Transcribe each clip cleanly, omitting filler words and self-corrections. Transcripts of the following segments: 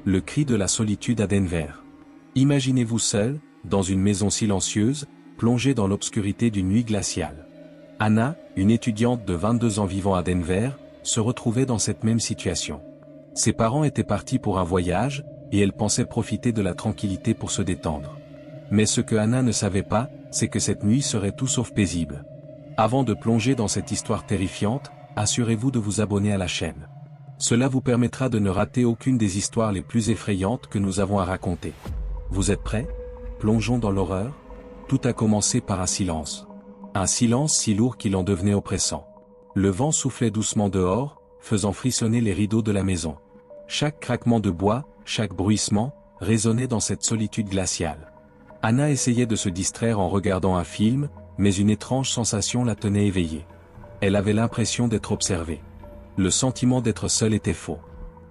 Le cri de la solitude à Denver. Imaginez-vous seul, dans une maison silencieuse, plongée dans l'obscurité d'une nuit glaciale. Anna, une étudiante de 22 ans vivant à Denver, se retrouvait dans cette même situation. Ses parents étaient partis pour un voyage, et elle pensait profiter de la tranquillité pour se détendre. Mais ce que Anna ne savait pas, c'est que cette nuit serait tout sauf paisible. Avant de plonger dans cette histoire terrifiante, assurez-vous de vous abonner à la chaîne. Cela vous permettra de ne rater aucune des histoires les plus effrayantes que nous avons à raconter. Vous êtes prêts? Plongeons dans l'horreur. Tout a commencé par un silence. Un silence si lourd qu'il en devenait oppressant. Le vent soufflait doucement dehors, faisant frissonner les rideaux de la maison. Chaque craquement de bois, chaque bruissement, résonnait dans cette solitude glaciale. Anna essayait de se distraire en regardant un film, mais une étrange sensation la tenait éveillée. Elle avait l'impression d'être observée. Le sentiment d'être seule était faux.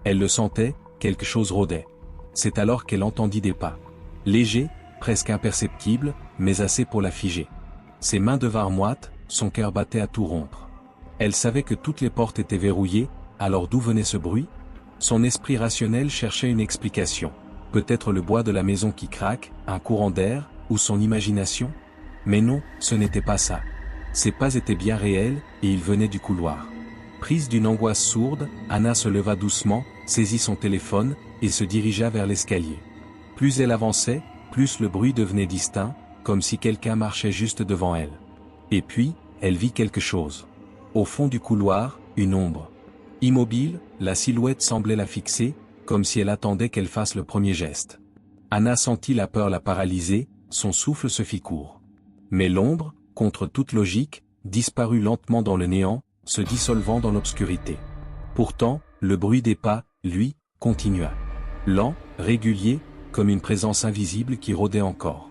Elle le sentait, quelque chose rôdait. C'est alors qu'elle entendit des pas. Légers, presque imperceptibles, mais assez pour la figer. Ses mains devinrent moites, son cœur battait à tout rompre. Elle savait que toutes les portes étaient verrouillées, alors d'où venait ce bruit? Son esprit rationnel cherchait une explication. Peut-être le bois de la maison qui craque, un courant d'air, ou son imagination? Mais non, ce n'était pas ça. Ses pas étaient bien réels, et ils venaient du couloir. Prise d'une angoisse sourde, Anna se leva doucement, saisit son téléphone, et se dirigea vers l'escalier. Plus elle avançait, plus le bruit devenait distinct, comme si quelqu'un marchait juste devant elle. Et puis, elle vit quelque chose. Au fond du couloir, une ombre. Immobile, la silhouette semblait la fixer, comme si elle attendait qu'elle fasse le premier geste. Anna sentit la peur la paralyser, son souffle se fit court. Mais l'ombre, contre toute logique, disparut lentement dans le néant, se dissolvant dans l'obscurité. Pourtant, le bruit des pas, lui, continua. Lent, régulier, comme une présence invisible qui rôdait encore.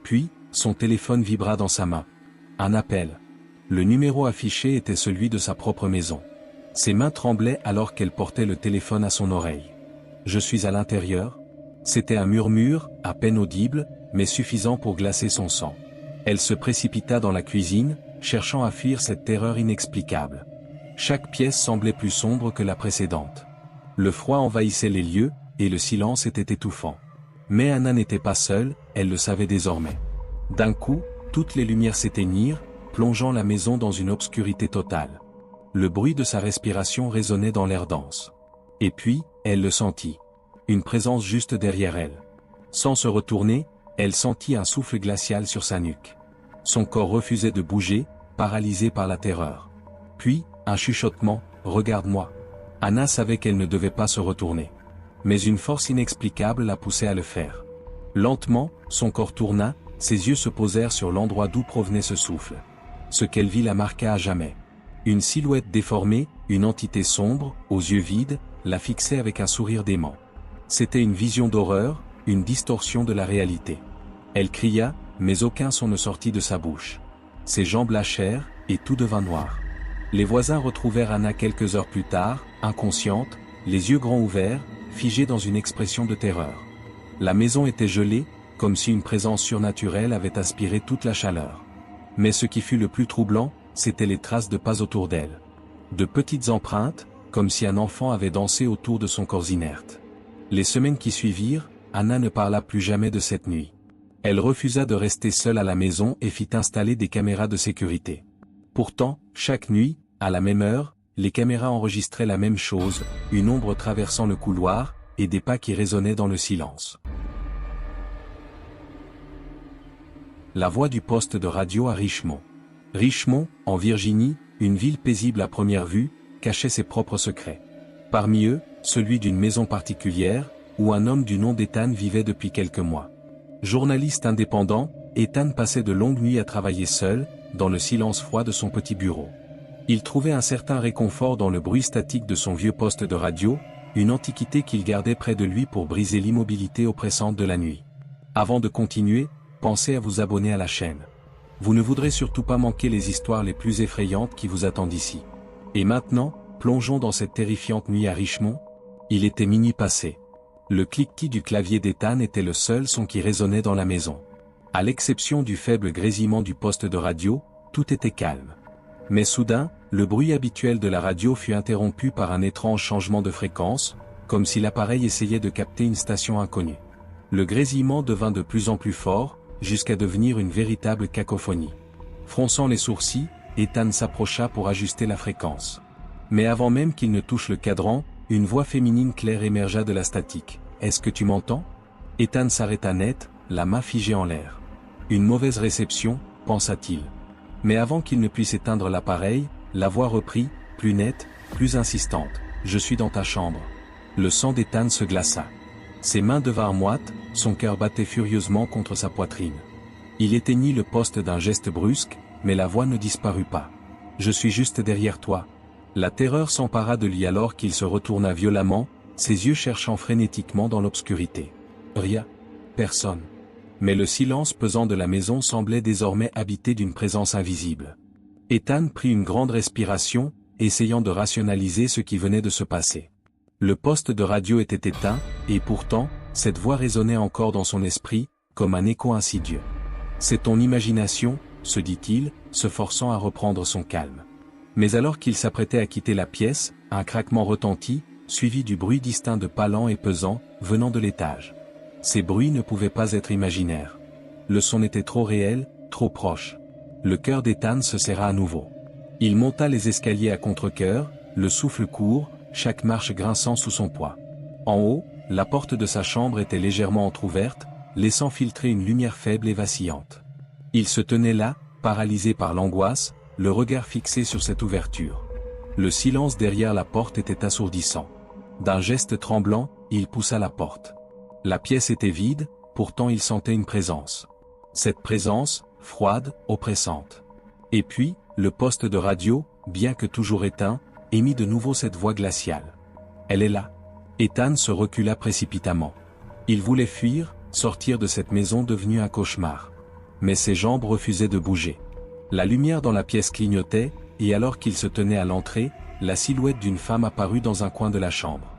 Puis, son téléphone vibra dans sa main. Un appel. Le numéro affiché était celui de sa propre maison. Ses mains tremblaient alors qu'elle portait le téléphone à son oreille. « Je suis à l'intérieur ?» C'était un murmure, à peine audible, mais suffisant pour glacer son sang. Elle se précipita dans la cuisine, cherchant à fuir cette terreur inexplicable. Chaque pièce semblait plus sombre que la précédente. Le froid envahissait les lieux, et le silence était étouffant. Mais Anna n'était pas seule, elle le savait désormais. D'un coup, toutes les lumières s'éteignirent, plongeant la maison dans une obscurité totale. Le bruit de sa respiration résonnait dans l'air dense. Et puis, elle le sentit. Une présence juste derrière elle. Sans se retourner, elle sentit un souffle glacial sur sa nuque. Son corps refusait de bouger, paralysé par la terreur. Puis, un chuchotement, « Regarde-moi ». Anna savait qu'elle ne devait pas se retourner. Mais une force inexplicable la poussait à le faire. Lentement, son corps tourna, ses yeux se posèrent sur l'endroit d'où provenait ce souffle. Ce qu'elle vit la marqua à jamais. Une silhouette déformée, une entité sombre, aux yeux vides, la fixait avec un sourire dément. C'était une vision d'horreur, une distorsion de la réalité. Elle cria, mais aucun son ne sortit de sa bouche. Ses jambes lâchèrent, et tout devint noir. Les voisins retrouvèrent Anna quelques heures plus tard, inconsciente, les yeux grands ouverts, figée dans une expression de terreur. La maison était gelée, comme si une présence surnaturelle avait aspiré toute la chaleur. Mais ce qui fut le plus troublant, c'étaient les traces de pas autour d'elle. De petites empreintes, comme si un enfant avait dansé autour de son corps inerte. Les semaines qui suivirent, Anna ne parla plus jamais de cette nuit. Elle refusa de rester seule à la maison et fit installer des caméras de sécurité. Pourtant, chaque nuit, à la même heure, les caméras enregistraient la même chose, une ombre traversant le couloir, et des pas qui résonnaient dans le silence. La voix du poste de radio à Richmond. Richmond, en Virginie, une ville paisible à première vue, cachait ses propres secrets. Parmi eux, celui d'une maison particulière, où un homme du nom d'Ethan vivait depuis quelques mois. Journaliste indépendant, Ethan passait de longues nuits à travailler seul, dans le silence froid de son petit bureau. Il trouvait un certain réconfort dans le bruit statique de son vieux poste de radio, une antiquité qu'il gardait près de lui pour briser l'immobilité oppressante de la nuit. Avant de continuer, pensez à vous abonner à la chaîne. Vous ne voudrez surtout pas manquer les histoires les plus effrayantes qui vous attendent ici. Et maintenant, plongeons dans cette terrifiante nuit à Richmond. Il était minuit passé. Le cliquetis du clavier d'Ethan était le seul son qui résonnait dans la maison. À l'exception du faible grésillement du poste de radio, tout était calme. Mais soudain, le bruit habituel de la radio fut interrompu par un étrange changement de fréquence, comme si l'appareil essayait de capter une station inconnue. Le grésillement devint de plus en plus fort, jusqu'à devenir une véritable cacophonie. Fronçant les sourcils, Ethan s'approcha pour ajuster la fréquence. Mais avant même qu'il ne touche le cadran, une voix féminine claire émergea de la statique. « Est-ce que tu m'entends » Ethan s'arrêta net, la main figée en l'air. Une mauvaise réception, pensa-t-il. Mais avant qu'il ne puisse éteindre l'appareil, la voix reprit, plus nette, plus insistante. « Je suis dans ta chambre. » Le sang d'Ethan se glaça. Ses mains devinrent moites, son cœur battait furieusement contre sa poitrine. Il éteignit le poste d'un geste brusque, mais la voix ne disparut pas. « Je suis juste derrière toi. » La terreur s'empara de lui alors qu'il se retourna violemment, ses yeux cherchant frénétiquement dans l'obscurité. Rien. Personne. Mais le silence pesant de la maison semblait désormais habité d'une présence invisible. Ethan prit une grande respiration, essayant de rationaliser ce qui venait de se passer. Le poste de radio était éteint, et pourtant, cette voix résonnait encore dans son esprit, comme un écho insidieux. « C'est ton imagination », se dit-il, se forçant à reprendre son calme. Mais alors qu'il s'apprêtait à quitter la pièce, un craquement retentit, suivi du bruit distinct de pas lents et pesants, venant de l'étage. Ces bruits ne pouvaient pas être imaginaires. Le son était trop réel, trop proche. Le cœur d'Ethan se serra à nouveau. Il monta les escaliers à contre-cœur, le souffle court, chaque marche grinçant sous son poids. En haut, la porte de sa chambre était légèrement entr'ouverte, laissant filtrer une lumière faible et vacillante. Il se tenait là, paralysé par l'angoisse, le regard fixé sur cette ouverture. Le silence derrière la porte était assourdissant. D'un geste tremblant, il poussa la porte. La pièce était vide, pourtant il sentait une présence. Cette présence, froide, oppressante. Et puis, le poste de radio, bien que toujours éteint, émit de nouveau cette voix glaciale. « Elle est là. » Ethan se recula précipitamment. Il voulait fuir, sortir de cette maison devenue un cauchemar. Mais ses jambes refusaient de bouger. La lumière dans la pièce clignotait, et alors qu'il se tenait à l'entrée, la silhouette d'une femme apparut dans un coin de la chambre.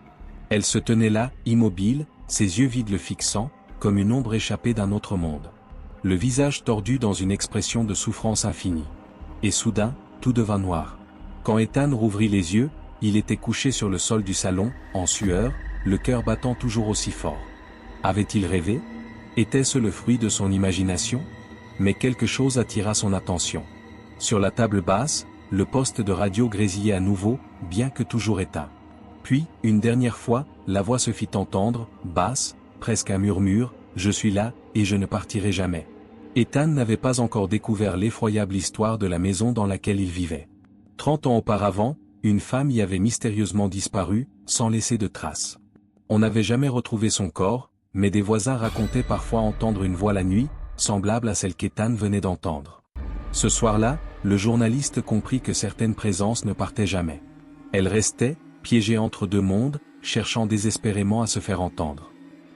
Elle se tenait là, immobile, ses yeux vides le fixant, comme une ombre échappée d'un autre monde. Le visage tordu dans une expression de souffrance infinie. Et soudain, tout devint noir. Quand Ethan rouvrit les yeux, il était couché sur le sol du salon, en sueur, le cœur battant toujours aussi fort. Avait-il rêvé? Était-ce le fruit de son imagination? Mais quelque chose attira son attention. Sur la table basse, le poste de radio grésillait à nouveau, bien que toujours éteint. Puis, une dernière fois, la voix se fit entendre, basse, presque un murmure, « Je suis là, et je ne partirai jamais. » Ethan n'avait pas encore découvert l'effroyable histoire de la maison dans laquelle il vivait. 30 ans auparavant, une femme y avait mystérieusement disparu, sans laisser de traces. On n'avait jamais retrouvé son corps, mais des voisins racontaient parfois entendre une voix la nuit, semblable à celle qu'Ethan venait d'entendre. Ce soir-là, le journaliste comprit que certaines présences ne partaient jamais. Elles restaient, piégées entre deux mondes, cherchant désespérément à se faire entendre.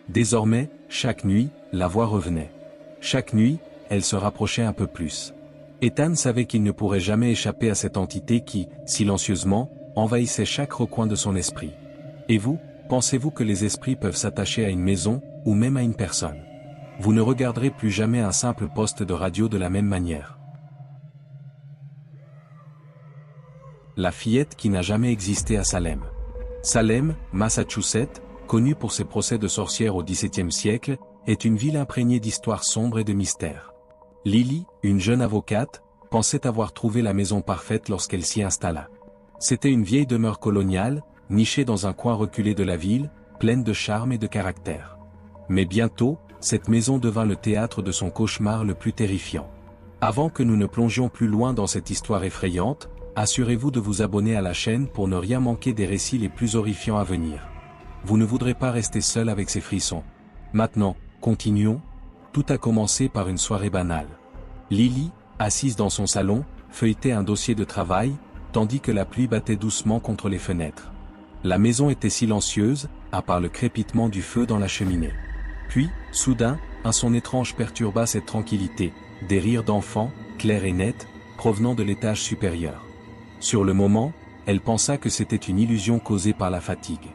Désormais, chaque nuit, la voix revenait. Chaque nuit, elle se rapprochait un peu plus. Ethan savait qu'il ne pourrait jamais échapper à cette entité qui, silencieusement, envahissait chaque recoin de son esprit. Et vous, pensez-vous que les esprits peuvent s'attacher à une maison, ou même à une personne? Vous ne regarderez plus jamais un simple poste de radio de la même manière. La fillette qui n'a jamais existé à Salem. Salem, Massachusetts, connue pour ses procès de sorcières au XVIIe siècle, est une ville imprégnée d'histoires sombres et de mystères. Lily, une jeune avocate, pensait avoir trouvé la maison parfaite lorsqu'elle s'y installa. C'était une vieille demeure coloniale, nichée dans un coin reculé de la ville, pleine de charme et de caractère. Mais bientôt, cette maison devint le théâtre de son cauchemar le plus terrifiant. Avant que nous ne plongions plus loin dans cette histoire effrayante, assurez-vous de vous abonner à la chaîne pour ne rien manquer des récits les plus horrifiants à venir. Vous ne voudrez pas rester seul avec ces frissons. Maintenant, continuons. Tout a commencé par une soirée banale. Lily, assise dans son salon, feuilletait un dossier de travail, tandis que la pluie battait doucement contre les fenêtres. La maison était silencieuse, à part le crépitement du feu dans la cheminée. Puis, soudain, un son étrange perturba cette tranquillité, des rires d'enfants, clairs et nets, provenant de l'étage supérieur. Sur le moment, elle pensa que c'était une illusion causée par la fatigue.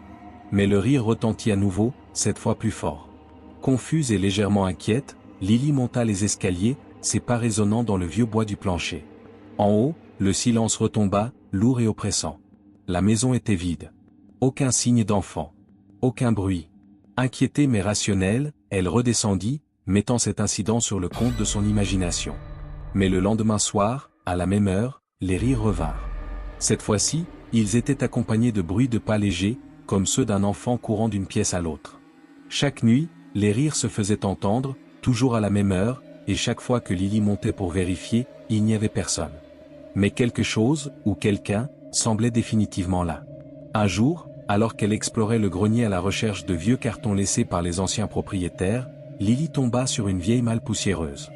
Mais le rire retentit à nouveau, cette fois plus fort. Confuse et légèrement inquiète, Lily monta les escaliers, ses pas résonnant dans le vieux bois du plancher. En haut, le silence retomba, lourd et oppressant. La maison était vide. Aucun signe d'enfant. Aucun bruit. Inquiétée mais rationnelle, elle redescendit, mettant cet incident sur le compte de son imagination. Mais le lendemain soir, à la même heure, les rires revinrent. Cette fois-ci, ils étaient accompagnés de bruits de pas légers, comme ceux d'un enfant courant d'une pièce à l'autre. Chaque nuit, les rires se faisaient entendre, toujours à la même heure, et chaque fois que Lily montait pour vérifier, il n'y avait personne. Mais quelque chose, ou quelqu'un, semblait définitivement là. Un jour, alors qu'elle explorait le grenier à la recherche de vieux cartons laissés par les anciens propriétaires, Lily tomba sur une vieille malle poussiéreuse.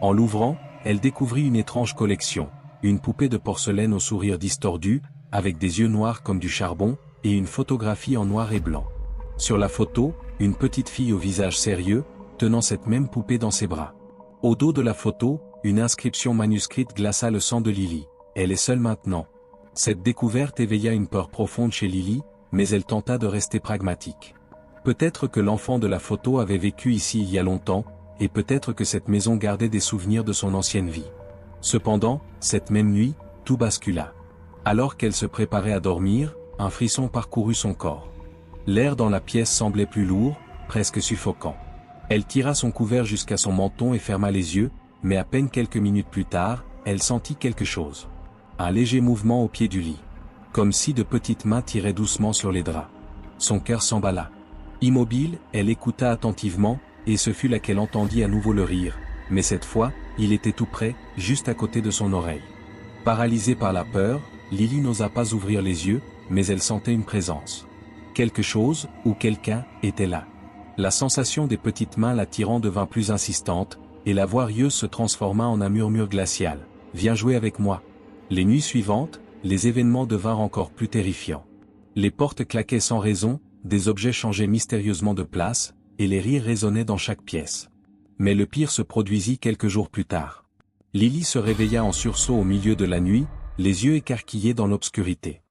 En l'ouvrant, elle découvrit une étrange collection, une poupée de porcelaine au sourire distordu, avec des yeux noirs comme du charbon, et une photographie en noir et blanc. Sur la photo, une petite fille au visage sérieux, tenant cette même poupée dans ses bras. Au dos de la photo, une inscription manuscrite glaça le sang de Lily. Elle est seule maintenant. Cette découverte éveilla une peur profonde chez Lily, mais elle tenta de rester pragmatique. Peut-être que l'enfant de la photo avait vécu ici il y a longtemps, et peut-être que cette maison gardait des souvenirs de son ancienne vie. Cependant, cette même nuit, tout bascula. Alors qu'elle se préparait à dormir, un frisson parcourut son corps. L'air dans la pièce semblait plus lourd, presque suffocant. Elle tira son couvert jusqu'à son menton et ferma les yeux, mais à peine quelques minutes plus tard, elle sentit quelque chose. Un léger mouvement au pied du lit. Comme si de petites mains tiraient doucement sur les draps. Son cœur s'emballa. Immobile, elle écouta attentivement, et ce fut là qu'elle entendit à nouveau le rire, mais cette fois, il était tout près, juste à côté de son oreille. Paralysée par la peur, Lily n'osa pas ouvrir les yeux, mais elle sentait une présence. Quelque chose, ou quelqu'un, était là. La sensation des petites mains l'attirant devint plus insistante, et la voix rieuse se transforma en un murmure glacial. « Viens jouer avec moi ». Les nuits suivantes, les événements devinrent encore plus terrifiants. Les portes claquaient sans raison, des objets changeaient mystérieusement de place, et les rires résonnaient dans chaque pièce. Mais le pire se produisit quelques jours plus tard. Lily se réveilla en sursaut au milieu de la nuit, les yeux écarquillés dans l'obscurité.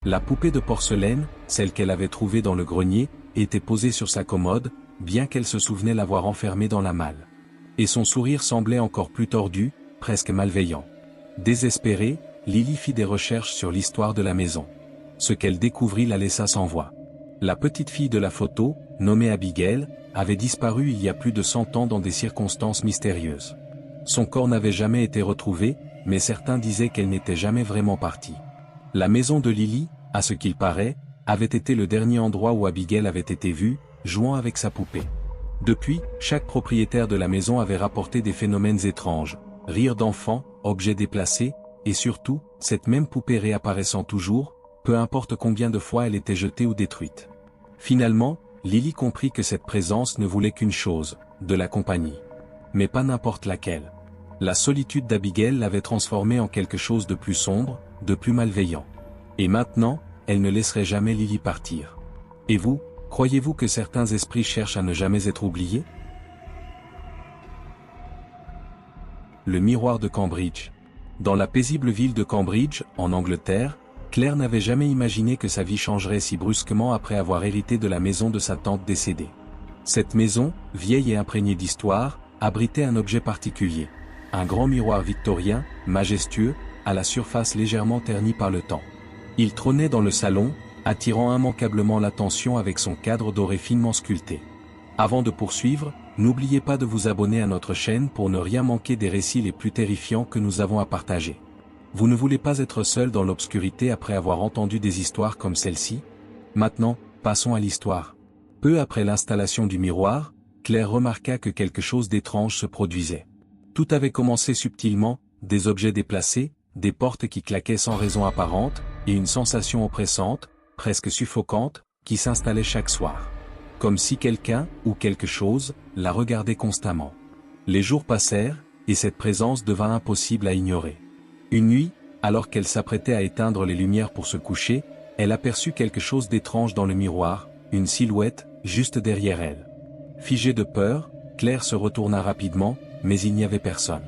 La poupée de porcelaine, celle qu'elle avait trouvée dans le grenier, était posée sur sa commode, bien qu'elle se souvenait l'avoir enfermée dans la malle. Et son sourire semblait encore plus tordu, presque malveillant. Désespérée, Lily fit des recherches sur l'histoire de la maison. Ce qu'elle découvrit la laissa sans voix. La petite fille de la photo, nommée Abigail, avait disparu il y a plus de 100 ans dans des circonstances mystérieuses. Son corps n'avait jamais été retrouvé, mais certains disaient qu'elle n'était jamais vraiment partie. La maison de Lily, à ce qu'il paraît, avait été le dernier endroit où Abigail avait été vue, jouant avec sa poupée. Depuis, chaque propriétaire de la maison avait rapporté des phénomènes étranges, rires d'enfants, objets déplacés, et surtout, cette même poupée réapparaissant toujours, peu importe combien de fois elle était jetée ou détruite. Finalement, Lily comprit que cette présence ne voulait qu'une chose, de la compagnie. Mais pas n'importe laquelle. La solitude d'Abigail l'avait transformée en quelque chose de plus sombre, de plus malveillant. Et maintenant, elle ne laisserait jamais Lily partir. Et vous, croyez-vous que certains esprits cherchent à ne jamais être oubliés? Le miroir de Cambridge. Dans la paisible ville de Cambridge, en Angleterre, Claire n'avait jamais imaginé que sa vie changerait si brusquement après avoir hérité de la maison de sa tante décédée. Cette maison, vieille et imprégnée d'histoire, abritait un objet particulier. Un grand miroir victorien, majestueux, à la surface légèrement ternie par le temps. Il trônait dans le salon, attirant immanquablement l'attention avec son cadre doré finement sculpté. Avant de poursuivre, n'oubliez pas de vous abonner à notre chaîne pour ne rien manquer des récits les plus terrifiants que nous avons à partager. Vous ne voulez pas être seul dans l'obscurité après avoir entendu des histoires comme celle-ci? Maintenant, passons à l'histoire. Peu après l'installation du miroir, Claire remarqua que quelque chose d'étrange se produisait. Tout avait commencé subtilement, des objets déplacés, des portes qui claquaient sans raison apparente, et une sensation oppressante, presque suffocante, qui s'installait chaque soir. Comme si quelqu'un, ou quelque chose, la regardait constamment. Les jours passèrent, et cette présence devint impossible à ignorer. Une nuit, alors qu'elle s'apprêtait à éteindre les lumières pour se coucher, elle aperçut quelque chose d'étrange dans le miroir, une silhouette, juste derrière elle. Figée de peur, Claire se retourna rapidement, mais il n'y avait personne.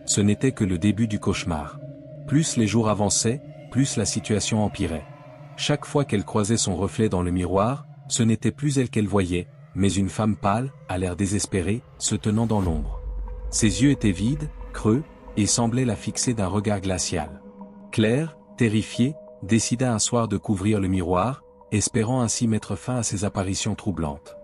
Ce n'était que le début du cauchemar. Plus les jours avançaient, plus la situation empirait. Chaque fois qu'elle croisait son reflet dans le miroir, ce n'était plus elle qu'elle voyait, mais une femme pâle, à l'air désespéré, se tenant dans l'ombre. Ses yeux étaient vides, creux, et semblaient la fixer d'un regard glacial. Claire, terrifiée, décida un soir de couvrir le miroir, espérant ainsi mettre fin à ces apparitions troublantes.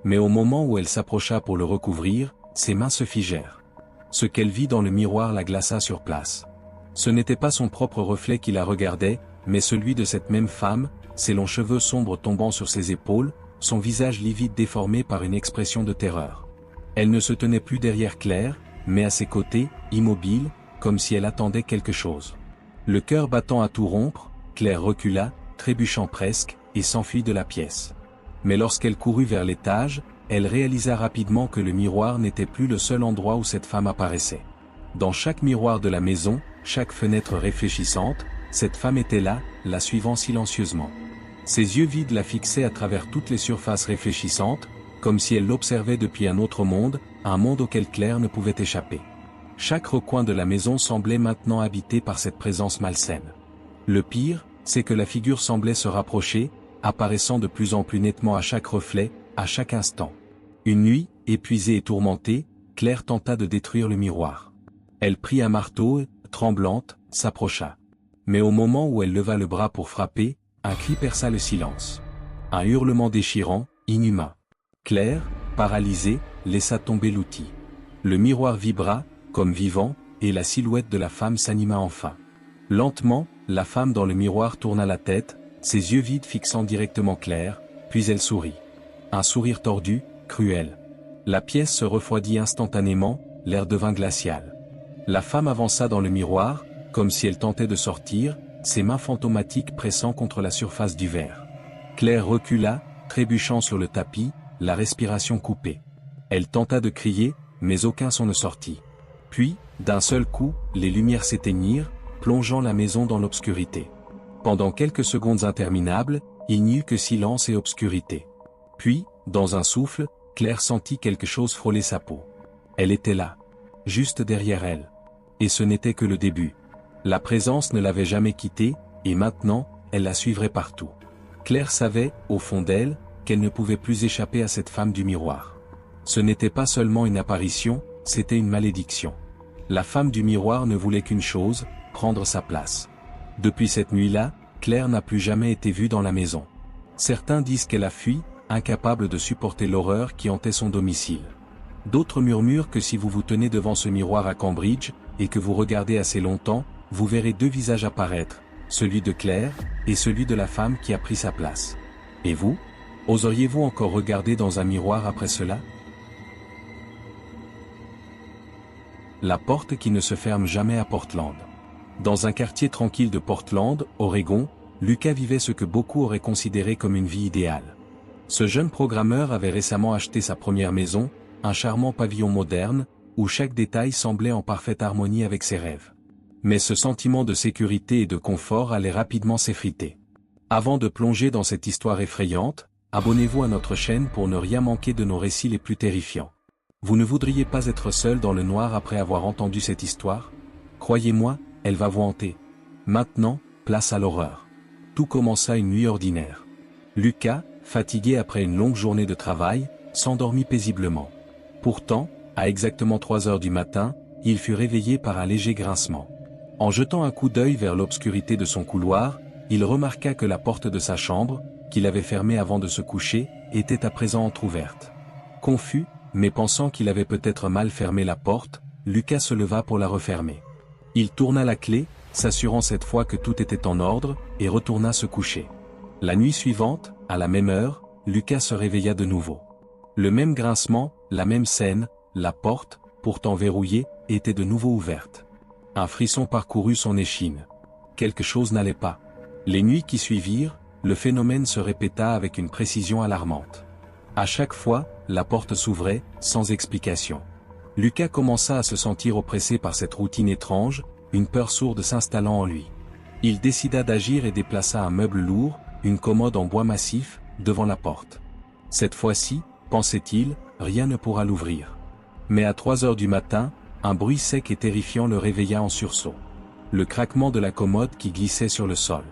Mais au moment où elle s'approcha pour le recouvrir, ses mains se figèrent. Ce qu'elle vit dans le miroir la glaça sur place. Ce n'était pas son propre reflet qui la regardait, mais celui de cette même femme, ses longs cheveux sombres tombant sur ses épaules, son visage livide déformé par une expression de terreur. Elle ne se tenait plus derrière Claire, mais à ses côtés, immobile, comme si elle attendait quelque chose. Le cœur battant à tout rompre, Claire recula, trébuchant presque, et s'enfuit de la pièce. Mais lorsqu'elle courut vers l'étage, elle réalisa rapidement que le miroir n'était plus le seul endroit où cette femme apparaissait. Dans chaque miroir de la maison, chaque fenêtre réfléchissante, cette femme était là, la suivant silencieusement. Ses yeux vides la fixaient à travers toutes les surfaces réfléchissantes, comme si elle l'observait depuis un autre monde, un monde auquel Claire ne pouvait échapper. Chaque recoin de la maison semblait maintenant habité par cette présence malsaine. Le pire, c'est que la figure semblait se rapprocher, apparaissant de plus en plus nettement à chaque reflet, à chaque instant. Une nuit, épuisée et tourmentée, Claire tenta de détruire le miroir. Elle prit un marteau et, tremblante, s'approcha. Mais au moment où elle leva le bras pour frapper, un cri perça le silence. Un hurlement déchirant, inhumain. Claire, paralysée, laissa tomber l'outil. Le miroir vibra, comme vivant, et la silhouette de la femme s'anima enfin. Lentement, la femme dans le miroir tourna la tête, ses yeux vides fixant directement Claire, puis elle sourit. Un sourire tordu, cruel. La pièce se refroidit instantanément, l'air devint glacial. La femme avança dans le miroir, comme si elle tentait de sortir, ses mains fantomatiques pressant contre la surface du verre. Claire recula, trébuchant sur le tapis, la respiration coupée. Elle tenta de crier, mais aucun son ne sortit. Puis, d'un seul coup, les lumières s'éteignirent, plongeant la maison dans l'obscurité. Pendant quelques secondes interminables, il n'y eut que silence et obscurité. Puis, dans un souffle, Claire sentit quelque chose frôler sa peau. Elle était là, juste derrière elle. Et ce n'était que le début. La présence ne l'avait jamais quittée, et maintenant, elle la suivrait partout. Claire savait, au fond d'elle, qu'elle ne pouvait plus échapper à cette femme du miroir. Ce n'était pas seulement une apparition, c'était une malédiction. La femme du miroir ne voulait qu'une chose, prendre sa place. Depuis cette nuit-là, Claire n'a plus jamais été vue dans la maison. Certains disent qu'elle a fui, incapable de supporter l'horreur qui hantait son domicile. D'autres murmurent que si vous vous tenez devant ce miroir à Cambridge, et que vous regardez assez longtemps, vous verrez deux visages apparaître, celui de Claire, et celui de la femme qui a pris sa place. Et vous? Oseriez-vous encore regarder dans un miroir après cela? La porte qui ne se ferme jamais à Portland. Dans un quartier tranquille de Portland, Oregon, Lucas vivait ce que beaucoup auraient considéré comme une vie idéale. Ce jeune programmeur avait récemment acheté sa première maison, un charmant pavillon moderne, où chaque détail semblait en parfaite harmonie avec ses rêves. Mais ce sentiment de sécurité et de confort allait rapidement s'effriter. Avant de plonger dans cette histoire effrayante, abonnez-vous à notre chaîne pour ne rien manquer de nos récits les plus terrifiants. Vous ne voudriez pas être seul dans le noir après avoir entendu cette histoire? Croyez-moi, elle va vous hanter. Maintenant, place à l'horreur. Tout commença une nuit ordinaire. Lucas, fatigué après une longue journée de travail, s'endormit paisiblement. Pourtant, à exactement 3 heures du matin, il fut réveillé par un léger grincement. En jetant un coup d'œil vers l'obscurité de son couloir, il remarqua que la porte de sa chambre, qu'il avait fermée avant de se coucher, était à présent entr'ouverte. Confus, mais pensant qu'il avait peut-être mal fermé la porte, Lucas se leva pour la refermer. Il tourna la clé, s'assurant cette fois que tout était en ordre, et retourna se coucher. La nuit suivante, à la même heure, Lucas se réveilla de nouveau. Le même grincement, la même scène, la porte, pourtant verrouillée, était de nouveau ouverte. Un frisson parcourut son échine. Quelque chose n'allait pas. Les nuits qui suivirent, le phénomène se répéta avec une précision alarmante. À chaque fois, la porte s'ouvrait, sans explication. Lucas commença à se sentir oppressé par cette routine étrange, une peur sourde s'installant en lui. Il décida d'agir et déplaça un meuble lourd, une commode en bois massif, devant la porte. Cette fois-ci, pensait-il, rien ne pourra l'ouvrir. Mais à 3 heures du matin, un bruit sec et terrifiant le réveilla en sursaut. Le craquement de la commode qui glissait sur le sol.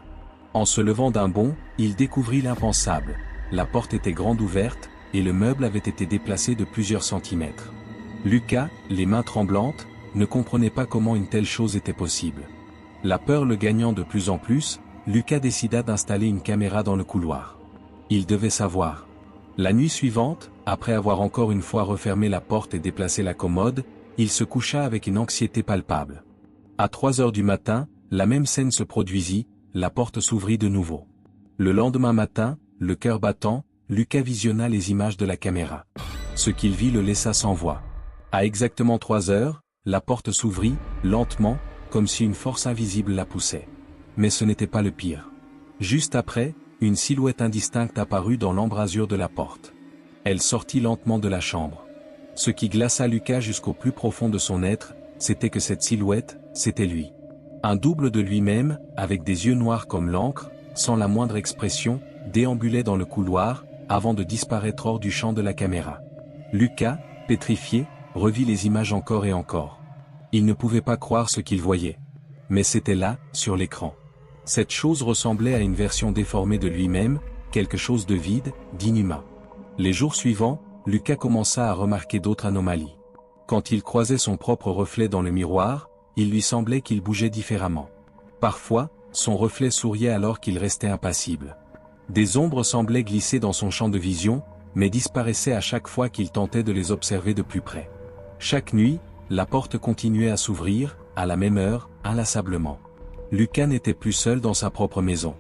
En se levant d'un bond, il découvrit l'impensable. La porte était grande ouverte, et le meuble avait été déplacé de plusieurs centimètres. Lucas, les mains tremblantes, ne comprenait pas comment une telle chose était possible. La peur le gagnant de plus en plus, Lucas décida d'installer une caméra dans le couloir. Il devait savoir. La nuit suivante, après avoir encore une fois refermé la porte et déplacé la commode, il se coucha avec une anxiété palpable. À 3 heures du matin, la même scène se produisit, la porte s'ouvrit de nouveau. Le lendemain matin, le cœur battant, Lucas visionna les images de la caméra. Ce qu'il vit le laissa sans voix. À exactement 3 heures, la porte s'ouvrit, lentement, comme si une force invisible la poussait. Mais ce n'était pas le pire. Juste après, une silhouette indistincte apparut dans l'embrasure de la porte. Elle sortit lentement de la chambre. Ce qui glaça Lucas jusqu'au plus profond de son être, c'était que cette silhouette, c'était lui. Un double de lui-même, avec des yeux noirs comme l'encre, sans la moindre expression, déambulait dans le couloir, avant de disparaître hors du champ de la caméra. Lucas, pétrifié, revit les images encore et encore. Il ne pouvait pas croire ce qu'il voyait. Mais c'était là, sur l'écran. Cette chose ressemblait à une version déformée de lui-même, quelque chose de vide, d'inhumain. Les jours suivants, Lucas commença à remarquer d'autres anomalies. Quand il croisait son propre reflet dans le miroir, il lui semblait qu'il bougeait différemment. Parfois, son reflet souriait alors qu'il restait impassible. Des ombres semblaient glisser dans son champ de vision, mais disparaissaient à chaque fois qu'il tentait de les observer de plus près. Chaque nuit, la porte continuait à s'ouvrir, à la même heure, inlassablement. Lucas n'était plus seul dans sa propre maison.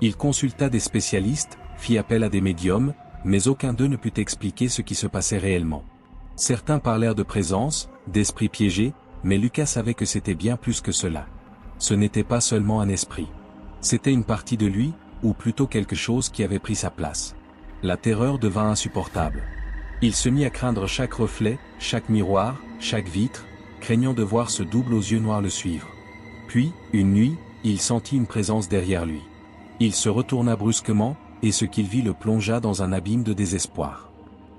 Il consulta des spécialistes, fit appel à des médiums, mais aucun d'eux ne put expliquer ce qui se passait réellement. Certains parlèrent de présence, d'esprit piégé, mais Lucas savait que c'était bien plus que cela. Ce n'était pas seulement un esprit. C'était une partie de lui, ou plutôt quelque chose qui avait pris sa place. La terreur devint insupportable. Il se mit à craindre chaque reflet, chaque miroir, chaque vitre, craignant de voir ce double aux yeux noirs le suivre. Puis, une nuit, il sentit une présence derrière lui. Il se retourna brusquement, et ce qu'il vit le plongea dans un abîme de désespoir.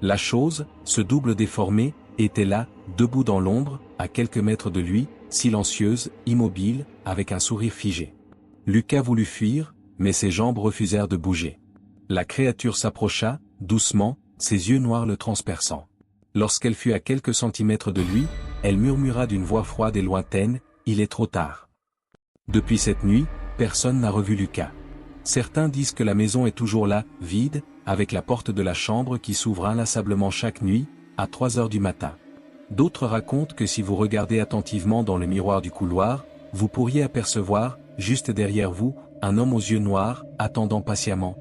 La chose, ce double déformé, était là, debout dans l'ombre, à quelques mètres de lui, silencieuse, immobile, avec un sourire figé. Lucas voulut fuir, mais ses jambes refusèrent de bouger. La créature s'approcha, doucement, ses yeux noirs le transperçant. Lorsqu'elle fut à quelques centimètres de lui, elle murmura d'une voix froide et lointaine, « Il est trop tard ». Depuis cette nuit, personne n'a revu Lucas. Certains disent que la maison est toujours là, vide, avec la porte de la chambre qui s'ouvre inlassablement chaque nuit, à 3 heures du matin. D'autres racontent que si vous regardez attentivement dans le miroir du couloir, vous pourriez apercevoir, juste derrière vous, un homme aux yeux noirs, attendant patiemment,